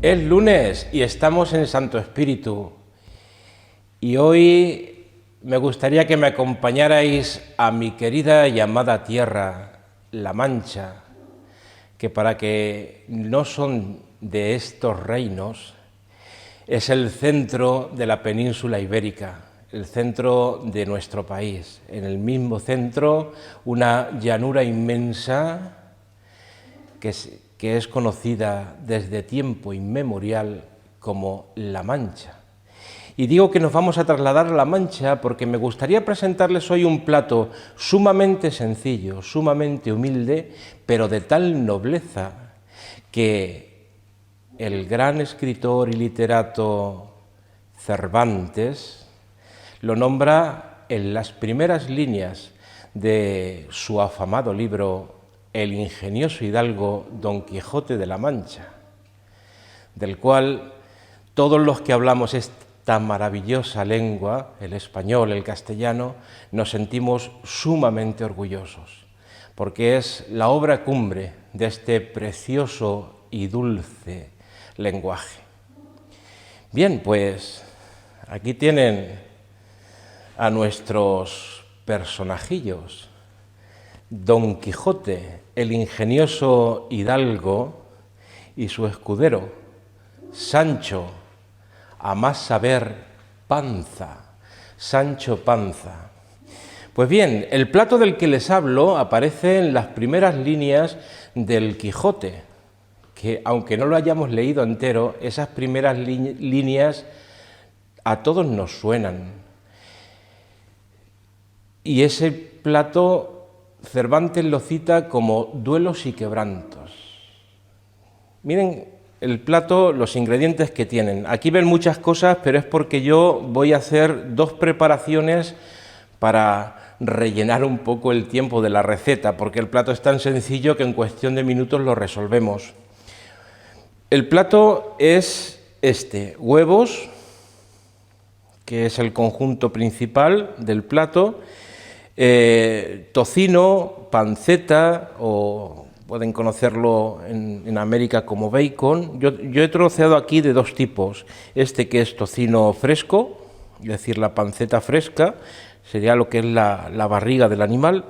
Es lunes y estamos en Santo Espíritu. Y hoy me gustaría que me acompañarais a mi querida y amada tierra, La Mancha, que para que no son de estos reinos, es el centro de la península ibérica, el centro de nuestro país. En el mismo centro, una llanura inmensa que es conocida desde tiempo inmemorial como La Mancha. Y digo que nos vamos a trasladar a La Mancha porque me gustaría presentarles hoy un plato sumamente sencillo, sumamente humilde, pero de tal nobleza que el gran escritor y literato Cervantes lo nombra en las primeras líneas de su afamado libro El ingenioso hidalgo Don Quijote de la Mancha, del cual todos los que hablamos esta maravillosa lengua, el español, el castellano, nos sentimos sumamente orgullosos, porque es la obra cumbre de este precioso y dulce lenguaje. Bien, pues aquí tienen a nuestros personajillos. Don Quijote, el ingenioso hidalgo, y su escudero, Sancho, a más saber Panza, Sancho Panza. Pues bien, el plato del que les hablo aparece en las primeras líneas del Quijote, que aunque no lo hayamos leído entero, esas primeras líneas a todos nos suenan. Y ese plato Cervantes lo cita como duelos y quebrantos. Miren el plato, los ingredientes que tienen. Aquí ven muchas cosas, pero es porque yo voy a hacer dos preparaciones para rellenar un poco el tiempo de la receta, porque el plato es tan sencillo que en cuestión de minutos lo resolvemos. El plato es huevos, que es el conjunto principal del plato, tocino, panceta, o pueden conocerlo en América como bacon. Yo he troceado aquí de dos tipos, que es tocino fresco, es decir, la panceta fresca, sería lo que es la barriga del animal,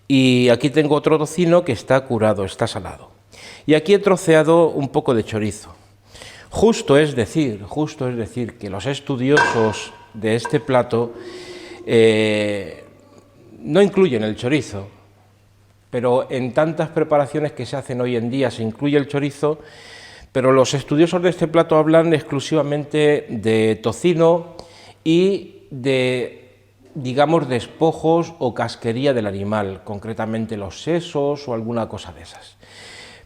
y aquí tengo otro tocino que está curado, está salado. Y aquí he troceado un poco de chorizo. Justo es decir que los estudiosos de este plato no incluyen el chorizo, pero en tantas preparaciones que se hacen hoy en día se incluye el chorizo, pero los estudiosos de este plato hablan exclusivamente de tocino y de, digamos, despojos o casquería del animal, concretamente los sesos o alguna cosa de esas.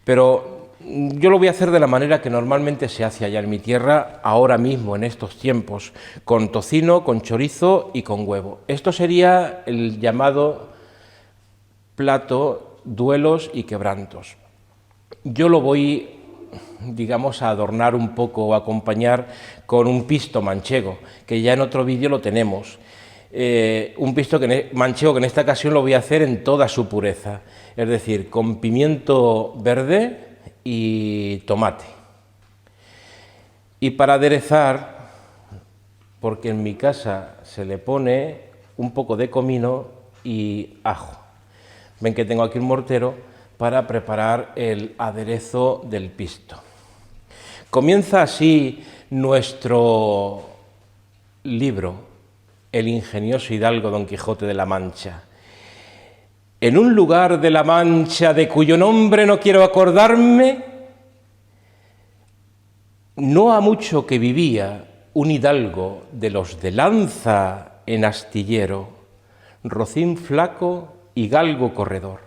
Pero yo lo voy a hacer de la manera que normalmente se hace allá en mi tierra, ahora mismo, en estos tiempos, con tocino, con chorizo y con huevo. Esto sería el llamado plato duelos y quebrantos. Yo lo voy, digamos, a adornar un poco o a acompañar con un pisto manchego, que ya en otro vídeo lo tenemos. Un pisto manchego que en esta ocasión lo voy a hacer en toda su pureza, es decir, con pimiento verde y tomate. Y para aderezar, porque en mi casa se le pone un poco de comino y ajo. Ven que tengo aquí un mortero para preparar el aderezo del pisto. Comienza así nuestro libro, El ingenioso hidalgo Don Quijote de la Mancha. En un lugar de la Mancha de cuyo nombre no quiero acordarme, no ha mucho que vivía un hidalgo de los de lanza en astillero, rocín flaco y galgo corredor.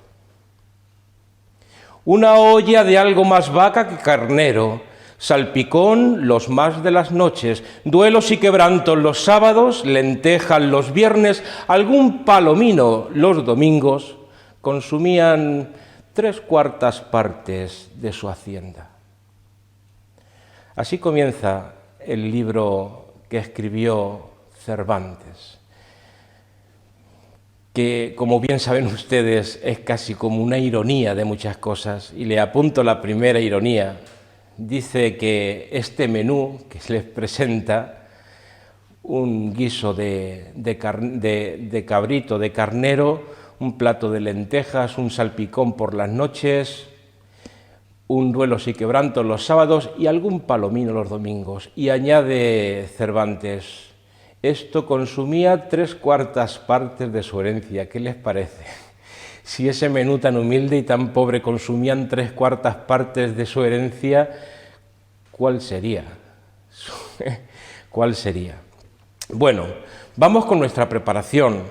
Una olla de algo más vaca que carnero, salpicón los más de las noches, duelos y quebrantos los sábados, lentejas los viernes, algún palomino los domingos, consumían 3/4 partes de su hacienda. Así comienza el libro que escribió Cervantes, que, como bien saben ustedes, es casi como una ironía de muchas cosas, y le apunto la primera ironía. dice que este menú que se les presenta, un guiso de cabrito, de carnero, un plato de lentejas, un salpicón por las noches, un duelos y quebrantos los sábados y algún palomino los domingos. Y añade Cervantes, esto consumía 3/4 partes de su herencia. ¿Qué les parece? Si ese menú tan humilde y tan pobre consumían 3/4 partes de su herencia, ¿cuál sería? ¿Cuál sería? Bueno, vamos con nuestra preparación.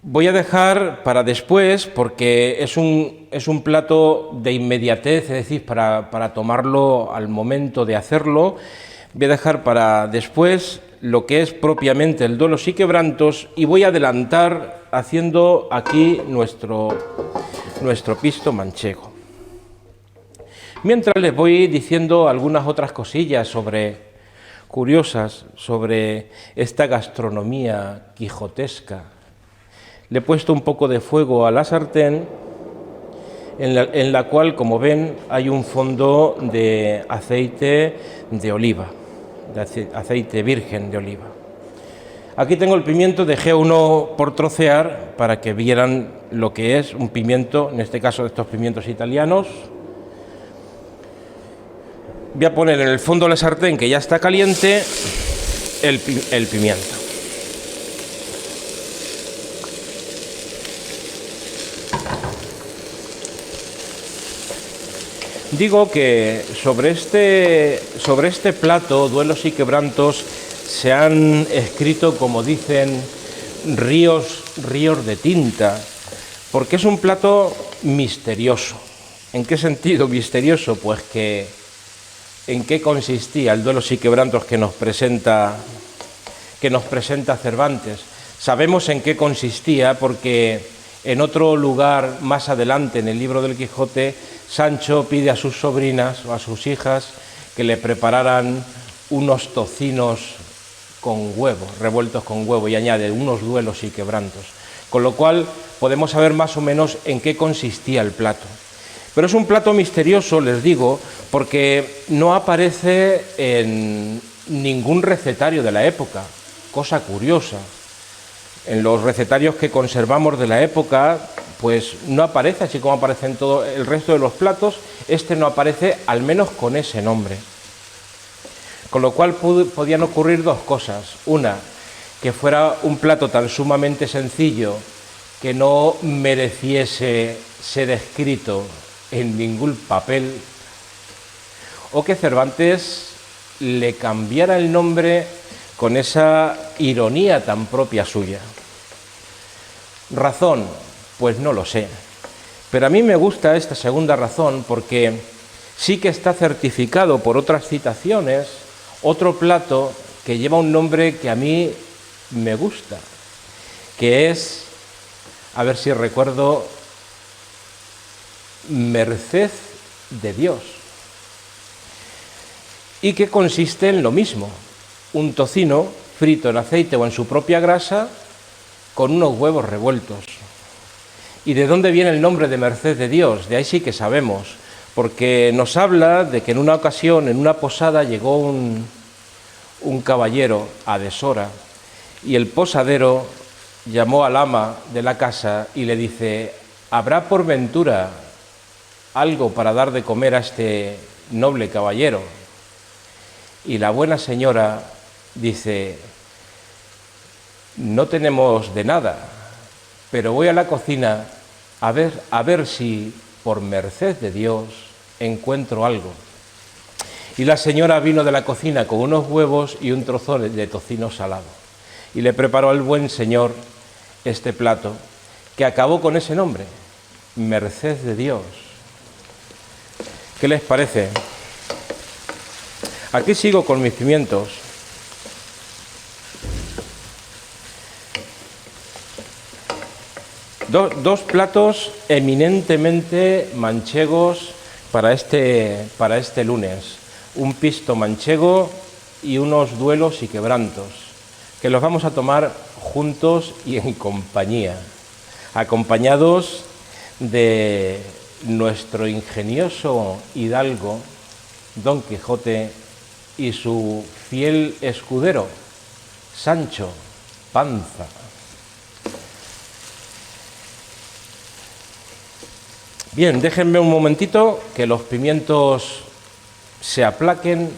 Voy a dejar para después, porque es un plato de inmediatez, es decir, para tomarlo al momento de hacerlo. Voy a dejar para después lo que es propiamente el duelos y quebrantos, y voy a adelantar haciendo aquí nuestro pisto manchego. Mientras les voy diciendo algunas otras cosillas curiosas sobre esta gastronomía quijotesca. Le he puesto un poco de fuego a la sartén, en la cual, como ven, hay un fondo de aceite de oliva, de aceite virgen de oliva. Aquí tengo el pimiento, dejé uno por trocear para que vieran lo que es un pimiento, en este caso de estos pimientos italianos. Voy a poner en el fondo de la sartén, que ya está caliente, el pimiento. Digo que sobre este plato, duelos y quebrantos, se han escrito, como dicen, ríos de tinta, porque es un plato misterioso. ¿En qué sentido misterioso? Pues que ¿en qué consistía el duelos y quebrantos que nos presenta Cervantes? Sabemos en qué consistía porque en otro lugar más adelante en el libro del Quijote, Sancho pide a sus sobrinas o a sus hijas que le prepararan unos tocinos con huevo, revueltos con huevo, y añade unos duelos y quebrantos. Con lo cual podemos saber más o menos en qué consistía el plato. Pero es un plato misterioso, les digo, porque no aparece en ningún recetario de la época, cosa curiosa. En los recetarios que conservamos de la época, pues no aparece, así como aparece en todo el resto de los platos, este no aparece, al menos con ese nombre. Con lo cual podían ocurrir dos cosas. Una, que fuera un plato tan sumamente sencillo que no mereciese ser escrito en ningún papel, o que Cervantes le cambiara el nombre con esa ironía tan propia suya. Razón, pues no lo sé, pero a mí me gusta esta segunda razón porque sí que está certificado por otras citaciones otro plato que lleva un nombre que a mí me gusta, que es, a ver si recuerdo, merced de Dios, y que consiste en lo mismo, un tocino frito en aceite o en su propia grasa con unos huevos revueltos. ¿Y de dónde viene el nombre de merced de Dios? De ahí sí que sabemos, porque nos habla de que en una ocasión, en una posada, llegó un caballero a deshora y el posadero llamó al ama de la casa y le dice: ¿habrá por ventura algo para dar de comer a este noble caballero? Y la buena señora dice: no tenemos de nada, pero voy a la cocina a ver si por merced de Dios encuentro algo. Y la señora vino de la cocina con unos huevos y un trozo de tocino salado, y le preparó al buen señor este plato, que acabó con ese nombre, merced de Dios. ¿Qué les parece? Aquí sigo con mis pimientos. Dos platos eminentemente manchegos para este lunes. Un pisto manchego y unos duelos y quebrantos, que los vamos a tomar juntos y en compañía, acompañados de nuestro ingenioso hidalgo, Don Quijote y su fiel escudero, Sancho Panza. Bien, déjenme un momentito que los pimientos se aplaquen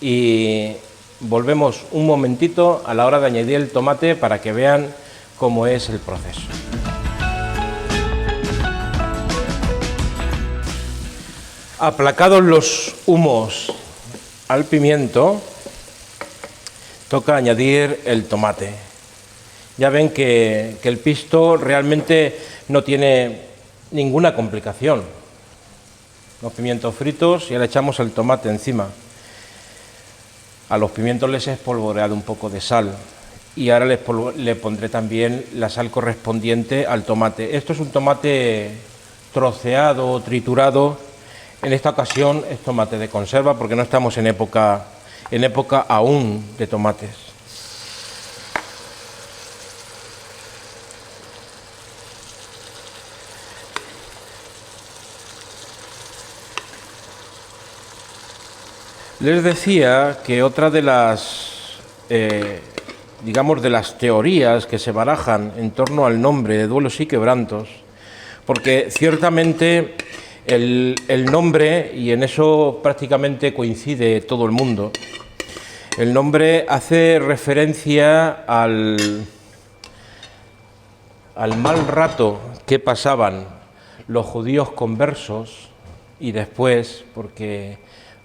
y volvemos un momentito a la hora de añadir el tomate para que vean cómo es el proceso. Aplacados los humos al pimiento, toca añadir el tomate. Ya ven que el pisto realmente no tiene ninguna complicación. Los pimientos fritos y le echamos el tomate encima. A los pimientos les he espolvoreado un poco de sal y ahora le pondré también la sal correspondiente al tomate. Esto es un tomate troceado o triturado. En esta ocasión es tomate de conserva porque no estamos en época aún de tomates. Les decía que otra de las, digamos, de las teorías que se barajan en torno al nombre de Duelos y Quebrantos, porque ciertamente el nombre, y en eso prácticamente coincide todo el mundo, el nombre hace referencia al mal rato que pasaban los judíos conversos y después, porque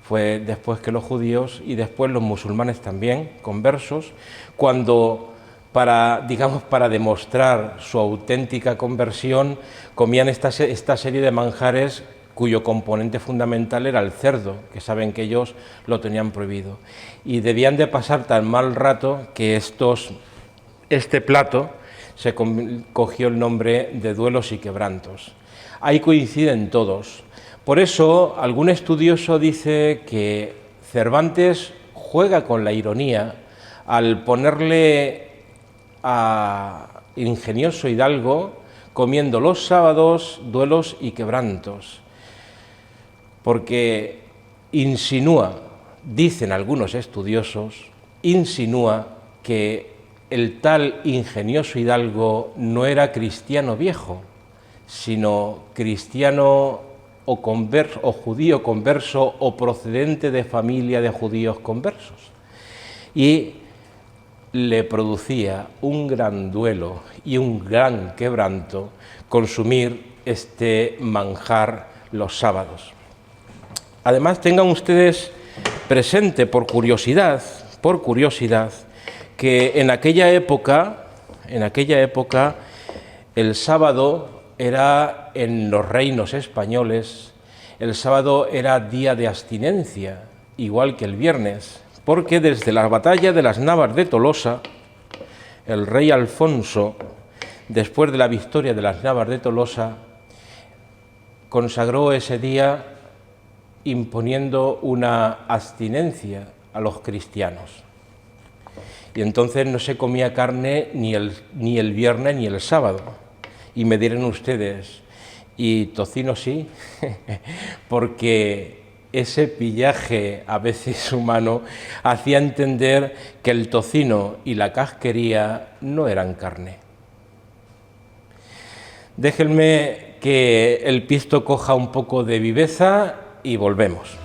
fue después que los judíos y después los musulmanes también conversos, cuando para demostrar su auténtica conversión comían esta serie de manjares cuyo componente fundamental era el cerdo, que saben que ellos lo tenían prohibido. Y debían de pasar tan mal rato que este plato se cogió el nombre de Duelos y Quebrantos. Ahí coinciden todos. Por eso, algún estudioso dice que Cervantes juega con la ironía al ponerle a ingenioso hidalgo comiendo los sábados duelos y quebrantos, porque insinúa, dicen algunos estudiosos, insinúa que el tal ingenioso hidalgo no era cristiano viejo, sino cristiano o judío converso o procedente de familia de judíos conversos. Y le producía un gran duelo y un gran quebranto consumir este manjar los sábados. Además, tengan ustedes presente, por curiosidad, que en aquella época el sábado era, en los reinos españoles, el sábado era día de abstinencia, igual que el viernes, porque desde la batalla de las Navas de Tolosa, el rey Alfonso, después de la victoria de las Navas de Tolosa, consagró ese día imponiendo una abstinencia a los cristianos. Y entonces no se comía carne ni el viernes ni el sábado. Y me dirán ustedes, ¿y tocino sí? Porque ese pillaje a veces humano hacía entender que el tocino y la casquería no eran carne. Déjenme que el pisto coja un poco de viveza y volvemos.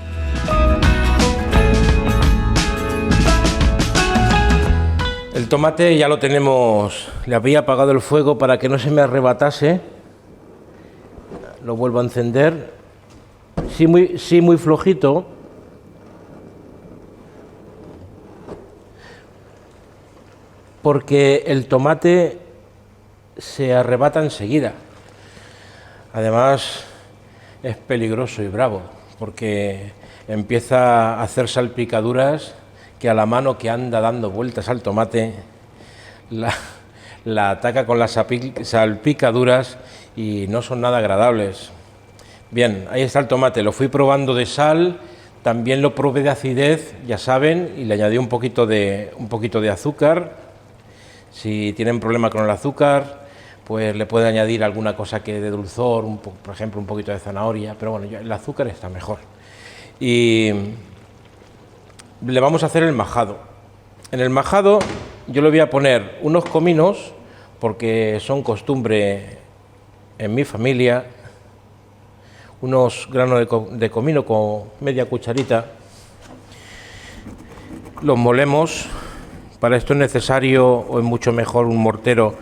El tomate ya lo tenemos, le había apagado el fuego para que no se me arrebatase. Lo vuelvo a encender. Sí, muy flojito. Porque el tomate se arrebata enseguida. Además, es peligroso y bravo, porque empieza a hacer salpicaduras que a la mano que anda dando vueltas al tomate la ataca con las salpicaduras y no son nada agradables. Bien, ahí está el tomate, lo fui probando de sal, también lo probé de acidez, ya saben, y le añadí un poquito de azúcar. Si tienen problema con el azúcar, pues le puede añadir alguna cosa que de dulzor, por ejemplo un poquito de zanahoria, pero bueno, el azúcar está mejor. y le vamos a hacer el majado. En el majado yo le voy a poner unos cominos, porque son costumbre en mi familia, unos granos de comino con media cucharita. Los molemos. Para esto es necesario, o es mucho mejor, un mortero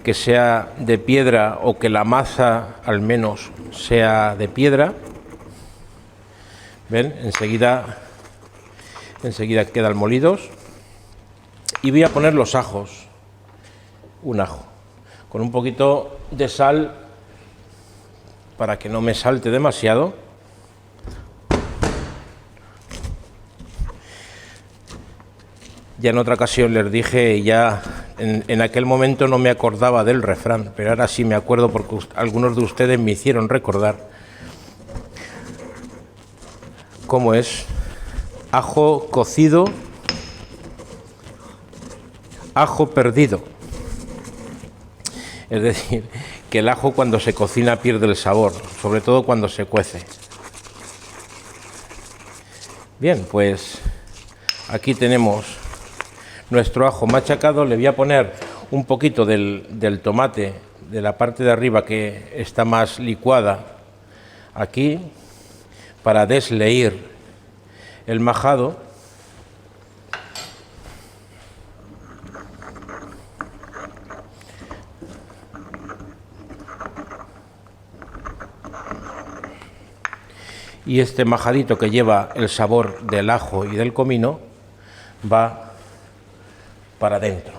que sea de piedra o que la masa al menos sea de piedra. ¿Ven? Enseguida quedan molidos. Y voy a poner los ajos. Un ajo. Con un poquito de sal para que no me salte demasiado. Ya en otra ocasión les dije, ya en aquel momento no me acordaba del refrán, pero ahora sí me acuerdo porque algunos de ustedes me hicieron recordar cómo es: ajo cocido, ajo perdido. Es decir, que el ajo cuando se cocina pierde el sabor, sobre todo cuando se cuece. Bien, pues aquí tenemos nuestro ajo machacado. Le voy a poner un poquito del tomate de la parte de arriba que está más licuada aquí para desleír el majado. Y este majadito que lleva el sabor del ajo y del comino va para adentro.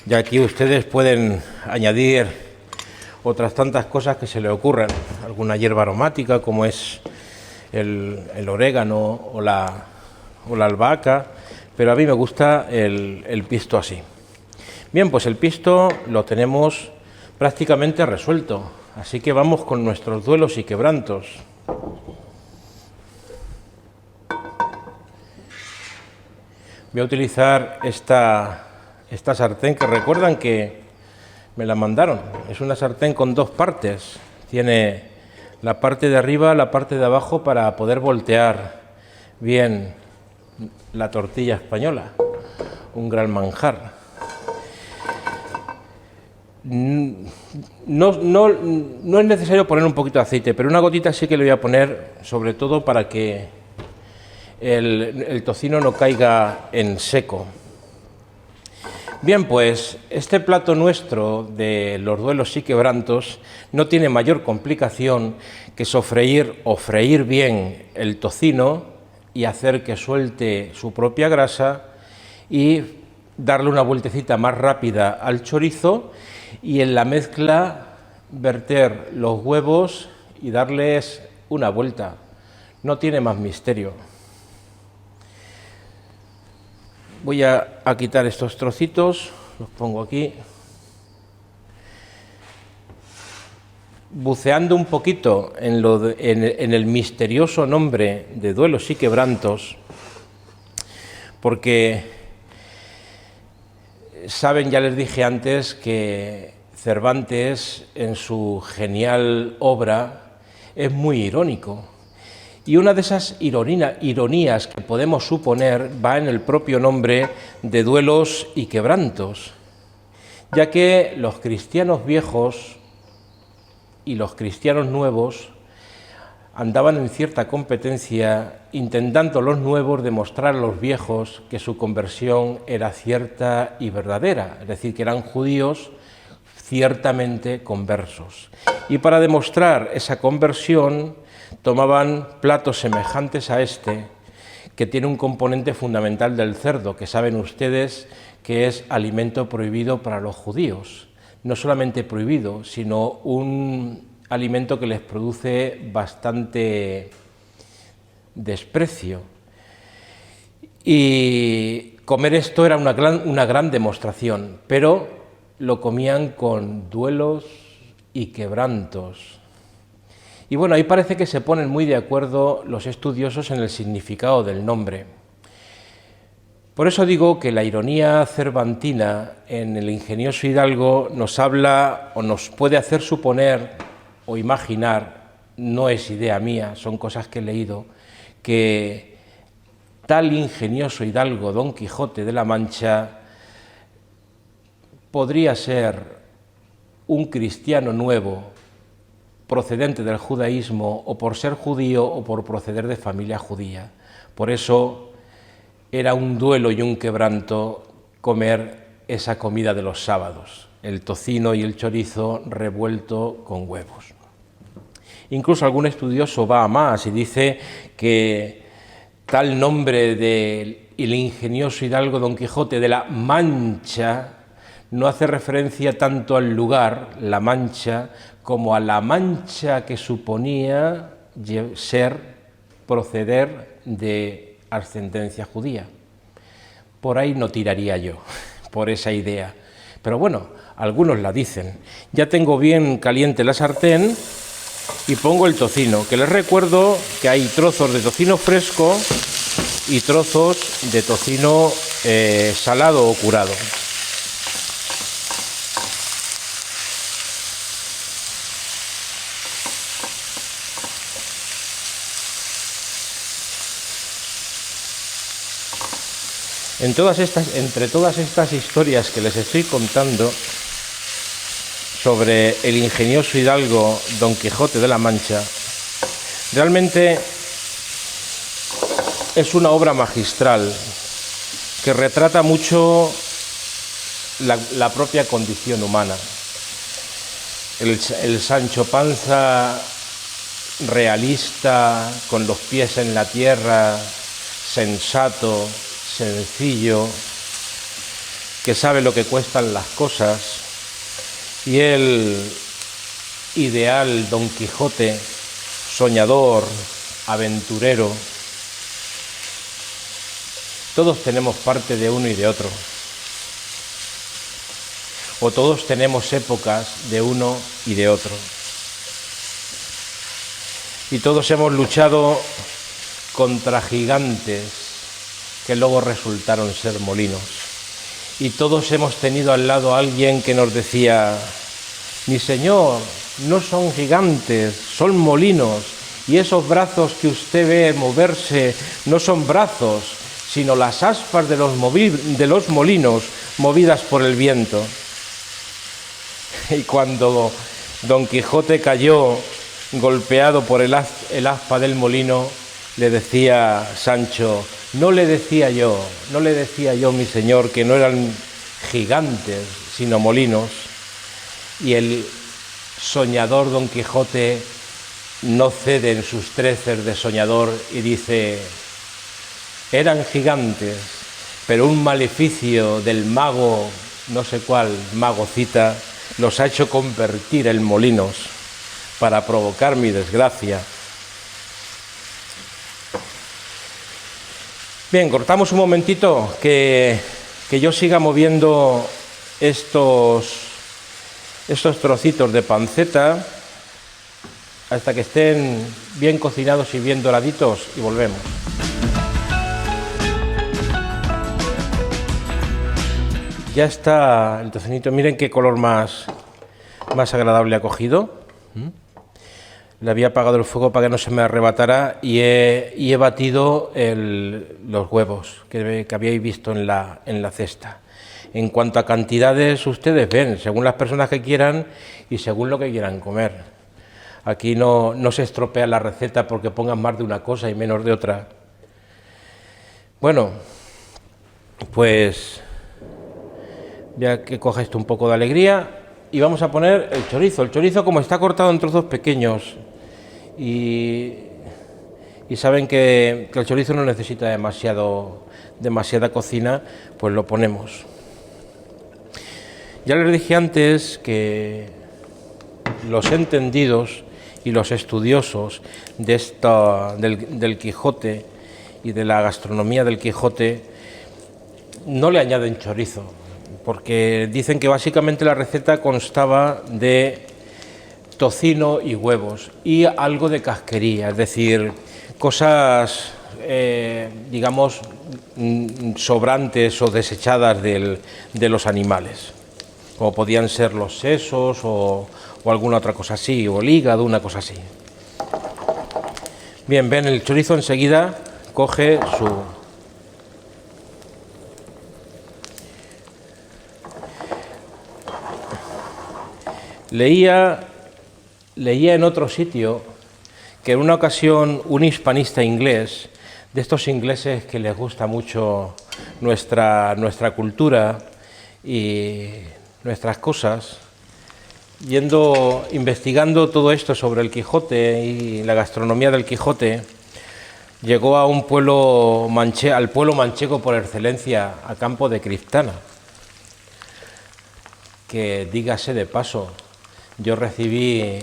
Y aquí ustedes pueden añadir otras tantas cosas que se le ocurran, alguna hierba aromática como es el orégano o la albahaca, pero a mí me gusta el pisto así. Bien, pues el pisto lo tenemos prácticamente resuelto, así que vamos con nuestros duelos y quebrantos. Voy a utilizar esta sartén, que recuerdan que me la mandaron. Es una sartén con dos partes, tiene la parte de arriba, la parte de abajo, para poder voltear bien la tortilla española, un gran manjar. No es necesario poner un poquito de aceite, pero una gotita sí que le voy a poner, sobre todo para que el tocino no caiga en seco. Bien, pues este plato nuestro de los duelos y quebrantos no tiene mayor complicación que sofreír o freír bien el tocino y hacer que suelte su propia grasa y darle una vueltecita más rápida al chorizo, y en la mezcla verter los huevos y darles una vuelta. No tiene más misterio. Voy a quitar estos trocitos, los pongo aquí. Buceando un poquito en el misterioso nombre de duelos y quebrantos, porque saben, ya les dije antes, que Cervantes en su genial obra es muy irónico, y una de esas ironías que podemos suponer va en el propio nombre de duelos y quebrantos, ya que los cristianos viejos y los cristianos nuevos andaban en cierta competencia, intentando los nuevos demostrar a los viejos que su conversión era cierta y verdadera, es decir, que eran judíos ciertamente conversos. Y para demostrar esa conversión tomaban platos semejantes a este, que tiene un componente fundamental del cerdo, que saben ustedes que es alimento prohibido para los judíos. No solamente prohibido, sino un alimento que les produce bastante desprecio. Y comer esto era una gran demostración, pero lo comían con duelos y quebrantos. Y bueno, ahí parece que se ponen muy de acuerdo los estudiosos en el significado del nombre. Por eso digo que la ironía cervantina en el ingenioso Hidalgo nos habla o nos puede hacer suponer o imaginar, no es idea mía, son cosas que he leído, que tal ingenioso Hidalgo, Don Quijote de la Mancha, podría ser un cristiano nuevo, procedente del judaísmo, o por ser judío o por proceder de familia judía. Por eso era un duelo y un quebranto comer esa comida de los sábados, el tocino y el chorizo revuelto con huevos. Incluso algún estudioso va a más y dice que tal nombre del ingenioso Hidalgo Don Quijote de la Mancha no hace referencia tanto al lugar, La Mancha, como a la mancha que suponía proceder de ascendencia judía. Por ahí no tiraría yo, por esa idea. Pero bueno, algunos la dicen. Ya tengo bien caliente la sartén y pongo el tocino, que les recuerdo que hay trozos de tocino fresco y trozos de tocino salado o curado. Entre todas estas historias que les estoy contando sobre el ingenioso Hidalgo Don Quijote de la Mancha, realmente es una obra magistral que retrata mucho la propia condición humana. El Sancho Panza realista, con los pies en la tierra, sensato, sencillo, que sabe lo que cuestan las cosas, y el ideal Don Quijote, soñador, aventurero. Todos tenemos parte de uno y de otro, o todos tenemos épocas de uno y de otro, y todos hemos luchado contra gigantes que luego resultaron ser molinos. Y todos hemos tenido al lado a alguien que nos decía: mi señor, no son gigantes, son molinos, y esos brazos que usted ve moverse no son brazos, sino las aspas de los molinos movidas por el viento. Y cuando Don Quijote cayó golpeado por el aspa del molino, le decía Sancho: no le decía yo, mi señor, que no eran gigantes, sino molinos. Y el soñador Don Quijote no cede en sus treces de soñador y dice: eran gigantes, pero un maleficio del mago, no sé cuál, magocita, los ha hecho convertir en molinos para provocar mi desgracia. Bien, cortamos un momentito, que yo siga moviendo estos trocitos de panceta hasta que estén bien cocinados y bien doraditos, y volvemos. Ya está el tocinito, miren qué color más agradable ha cogido. Le había apagado el fuego para que no se me arrebatara y he batido los huevos que habíais visto en la cesta. En cuanto a cantidades, ustedes ven, según las personas que quieran y según lo que quieran comer. Aquí no se estropea la receta porque pongan más de una cosa y menos de otra. Bueno, pues ya que coja esto un poco de alegría, y vamos a poner el chorizo. El chorizo, como está cortado en trozos pequeños, y saben que el chorizo no necesita demasiada cocina, pues lo ponemos. Ya les dije antes que los entendidos y los estudiosos del Quijote y de la gastronomía del Quijote no le añaden chorizo, porque dicen que básicamente la receta constaba de tocino y huevos y algo de casquería, es decir, cosas, digamos, sobrantes o desechadas de los animales, como podían ser los sesos o alguna otra cosa así, o el hígado, una cosa así. Bien, ven, el chorizo enseguida coge su... Leía en otro sitio que en una ocasión un hispanista inglés, de estos ingleses que les gusta mucho nuestra cultura y nuestras cosas, investigando todo esto sobre el Quijote y la gastronomía del Quijote, llegó a un pueblo al pueblo manchego por excelencia, a Campo de Criptana, que dígase de paso, yo recibí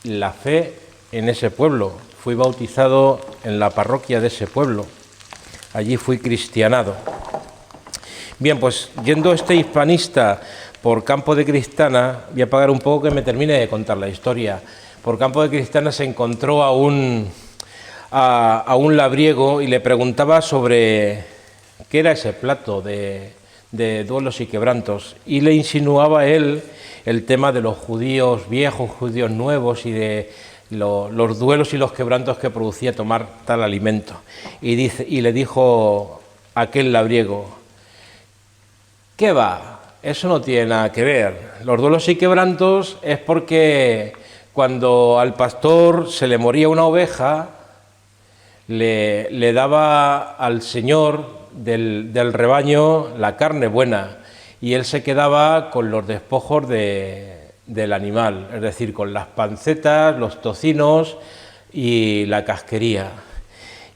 la fe en ese pueblo, fui bautizado en la parroquia de ese pueblo, allí fui cristianado. Bien, pues yendo este hispanista por Campo de Criptana, voy a pagar un poco que me termine de contar la historia. Por Campo de Criptana se encontró a un labriego y le preguntaba sobre qué era ese plato de duelos y quebrantos, y le insinuaba él el tema de los judíos viejos, judíos nuevos y de los duelos y los quebrantos que producía tomar tal alimento. Y le dijo aquel labriego: ¿qué va? Eso no tiene nada que ver. Los duelos y quebrantos es porque cuando al pastor se le moría una oveja, le daba al señor del rebaño la carne buena, y él se quedaba con los despojos del animal, es decir, con las pancetas, los tocinos y la casquería,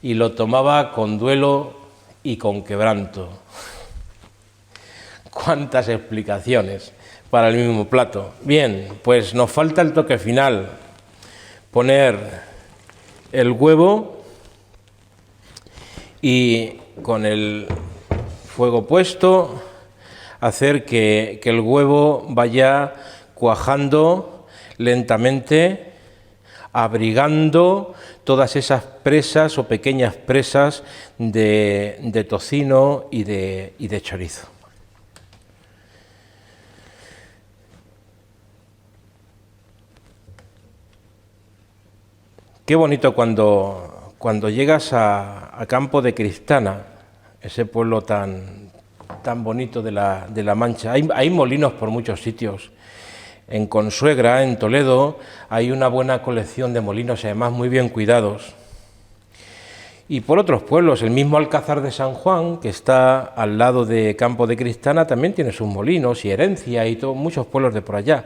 y lo tomaba con duelo y con quebranto. ¿Cuántas explicaciones para el mismo plato? Bien, pues nos falta el toque final, poner el huevo y con el fuego puesto hacer que el huevo vaya cuajando lentamente, abrigando todas esas presas o pequeñas presas de tocino y de chorizo. Qué bonito cuando llegas a Campo de Criptana, ese pueblo tan bonito de la Mancha. Hay molinos por muchos sitios. En Consuegra, en Toledo, hay una buena colección de molinos, además muy bien cuidados. Y por otros pueblos, el mismo Alcázar de San Juan, que está al lado de Campo de Criptana, también tiene sus molinos, y Herencia y muchos pueblos de por allá.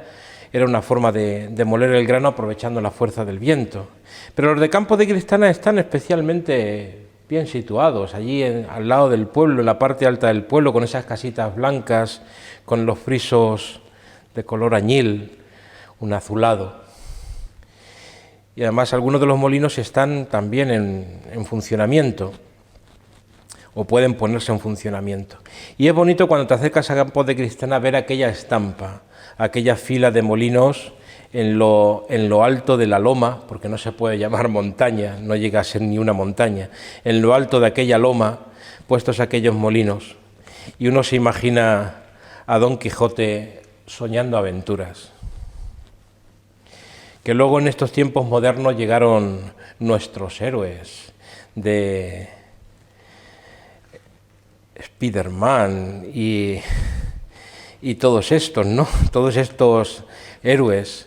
Era una forma de moler el grano aprovechando la fuerza del viento. Pero los de Campo de Criptana están especialmente bien situados, allí al lado del pueblo, en la parte alta del pueblo, con esas casitas blancas, con los frisos de color añil, un azulado. Y además algunos de los molinos están también en funcionamiento, o pueden ponerse en funcionamiento. Y es bonito cuando te acercas a Campo de Criptana ver aquella estampa, aquella fila de molinos en lo alto de la loma, porque no se puede llamar montaña, no llega a ser ni una montaña, en lo alto de aquella loma, puestos aquellos molinos, y uno se imagina a Don Quijote soñando aventuras. Que luego en estos tiempos modernos llegaron nuestros héroes de Spiderman y todos estos, ¿no? Todos estos héroes,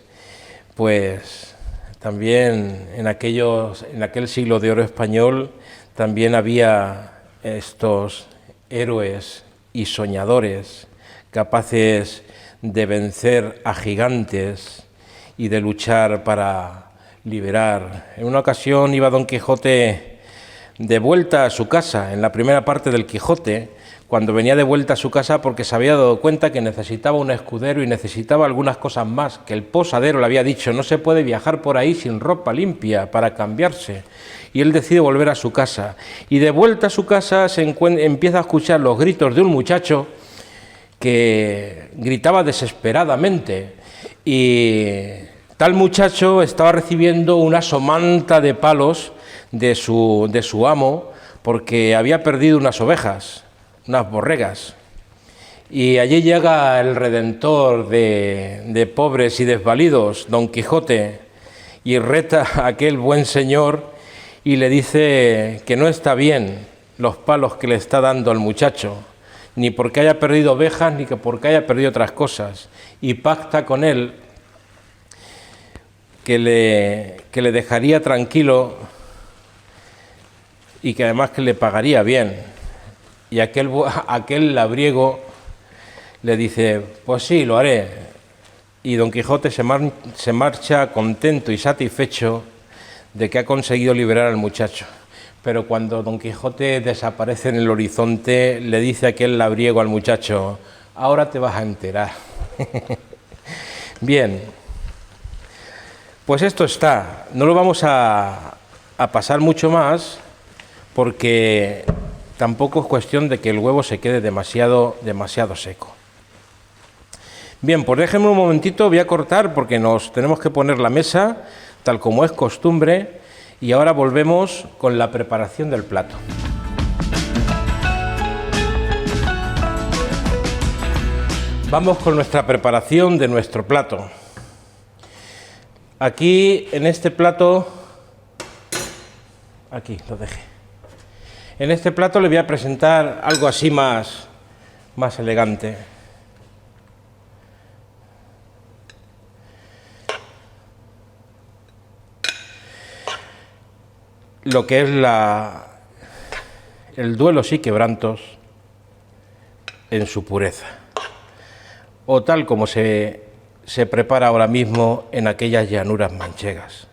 pues también en aquel siglo de oro español también había estos héroes y soñadores capaces de vencer a gigantes y de luchar para liberar. En una ocasión iba Don Quijote de vuelta a su casa, en la primera parte del Quijote, cuando venía de vuelta a su casa porque se había dado cuenta que necesitaba un escudero y necesitaba algunas cosas más, que el posadero le había dicho: no se puede viajar por ahí sin ropa limpia para cambiarse. Y él decide volver a su casa. Y de vuelta a su casa empieza a escuchar los gritos de un muchacho que gritaba desesperadamente. Y tal muchacho estaba recibiendo una somanta de palos de su amo, porque había perdido unas ovejas, unas borregas. Y allí llega el redentor de pobres y desvalidos, Don Quijote, y reta a aquel buen señor y le dice que no está bien los palos que le está dando al muchacho, ni porque haya perdido ovejas, ni que porque haya perdido otras cosas, y pacta con él que le dejaría tranquilo y que además que le pagaría bien. Y aquel labriego le dice, pues sí, lo haré. Y Don Quijote se marcha contento y satisfecho de que ha conseguido liberar al muchacho. Pero cuando Don Quijote desaparece en el horizonte, le dice aquel labriego al muchacho, ahora te vas a enterar. Bien, pues esto está. No lo vamos a pasar mucho más, porque tampoco es cuestión de que el huevo se quede demasiado seco. Bien, pues déjenme un momentito, voy a cortar porque nos tenemos que poner la mesa, tal como es costumbre, y ahora volvemos con la preparación del plato. Vamos con nuestra preparación de nuestro plato. Aquí, en este plato, aquí lo dejé. En este plato le voy a presentar algo así más elegante. Lo que es el duelos y quebrantos en su pureza, o tal como se prepara ahora mismo en aquellas llanuras manchegas.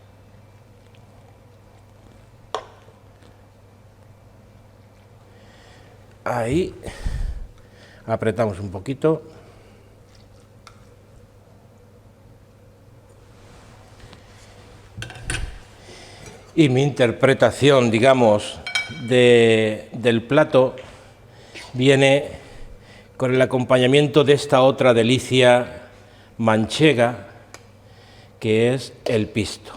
Ahí apretamos un poquito. Y mi interpretación, digamos, del plato viene con el acompañamiento de esta otra delicia manchega, que es el pisto.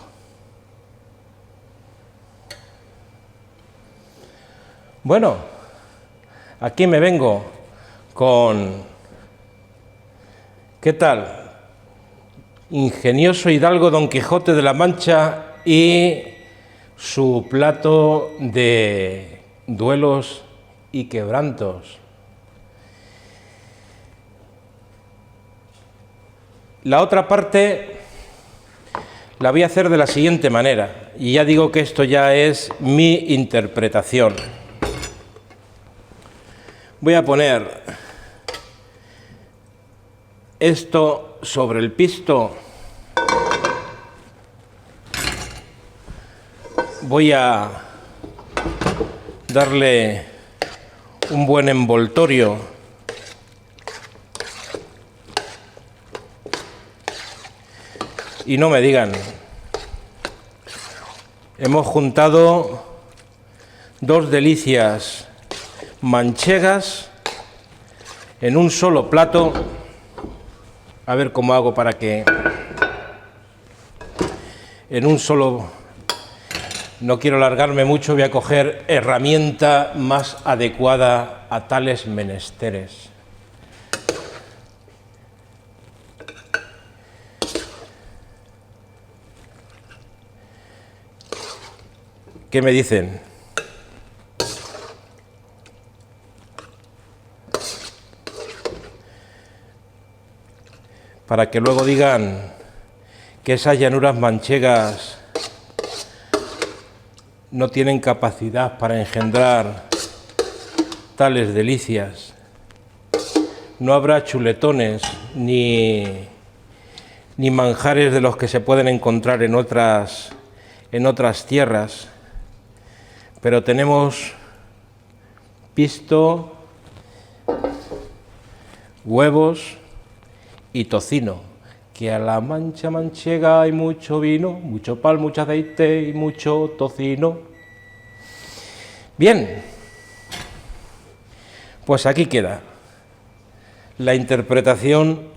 Bueno, aquí me vengo con... ¿Qué tal? Ingenioso hidalgo Don Quijote de la Mancha y su plato de duelos y quebrantos. La otra parte la voy a hacer de la siguiente manera, y ya digo que esto ya es mi interpretación. Voy a poner esto sobre el pisto. Voy a darle un buen envoltorio y no me digan, hemos juntado dos delicias manchegas en un solo plato. A ver cómo hago para que en un solo... No quiero alargarme mucho, voy a coger herramienta más adecuada a tales menesteres. ¿Qué me dicen? Para que luego digan que esas llanuras manchegas no tienen capacidad para engendrar tales delicias. No habrá chuletones ni manjares de los que se pueden encontrar en otras tierras, pero tenemos pisto, huevos y tocino, que a la mancha manchega hay mucho vino, mucho pal, mucho aceite y mucho tocino. Bien, pues aquí queda la interpretación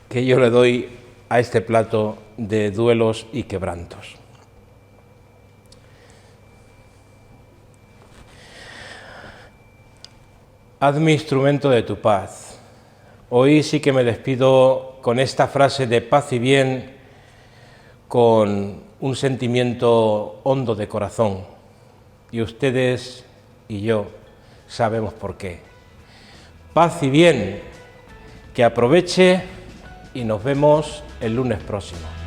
que yo le doy a este plato de duelos y quebrantos. Hazme instrumento de tu paz. Hoy sí que me despido con esta frase de paz y bien, con un sentimiento hondo de corazón. Y ustedes y yo sabemos por qué. Paz y bien, que aproveche y nos vemos el lunes próximo.